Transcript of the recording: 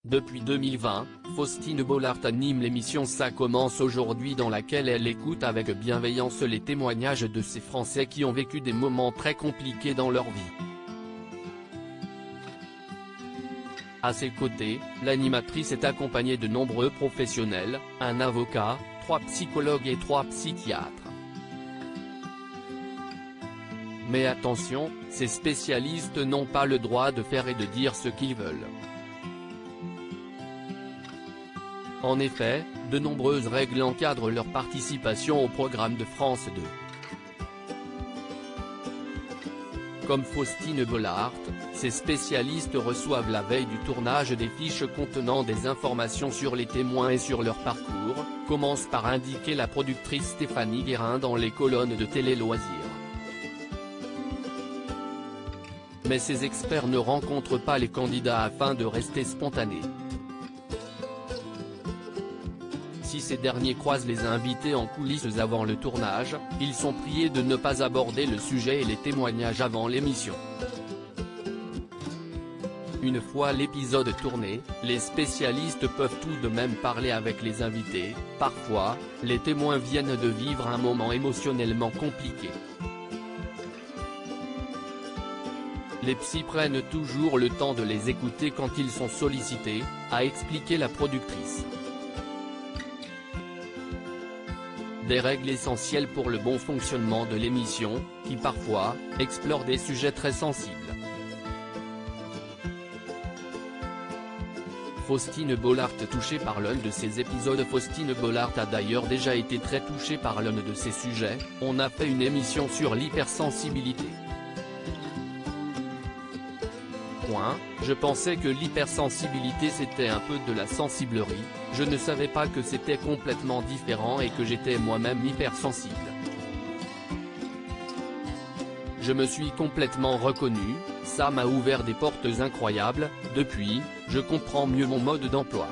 Depuis 2020, Faustine Bollaert anime l'émission Ça commence aujourd'hui dans laquelle elle écoute avec bienveillance les témoignages de ces Français qui ont vécu des moments très compliqués dans leur vie. À ses côtés, l'animatrice est accompagnée de nombreux professionnels, un avocat, 3 psychologues et 3 psychiatres. Mais attention, ces spécialistes n'ont pas le droit de faire et de dire ce qu'ils veulent. En effet, de nombreuses règles encadrent leur participation au programme de France 2. Comme Faustine Bollaert, ces spécialistes reçoivent la veille du tournage des fiches contenant des informations sur les témoins et sur leur parcours, commence par indiquer la productrice Stéphanie Guérin dans les colonnes de Télé Loisirs. Mais ces experts ne rencontrent pas les candidats afin de rester spontanés. Si ces derniers croisent les invités en coulisses avant le tournage, ils sont priés de ne pas aborder le sujet et les témoignages avant l'émission. Une fois l'épisode tourné, les spécialistes peuvent tout de même parler avec les invités. Parfois, les témoins viennent de vivre un moment émotionnellement compliqué. Les psys prennent toujours le temps de les écouter quand ils sont sollicités, a expliqué la productrice. Des règles essentielles pour le bon fonctionnement de l'émission, qui parfois, explore des sujets très sensibles. Faustine Bollaert touchée par l'un de ces épisodes. Faustine Bollaert a d'ailleurs déjà été très touchée par l'un de ces sujets. On a fait une émission sur l'hypersensibilité. Je pensais que l'hypersensibilité c'était un peu de la sensiblerie, je ne savais pas que c'était complètement différent et que j'étais moi-même hypersensible. Je me suis complètement reconnu, ça m'a ouvert des portes incroyables, depuis, je comprends mieux mon mode d'emploi.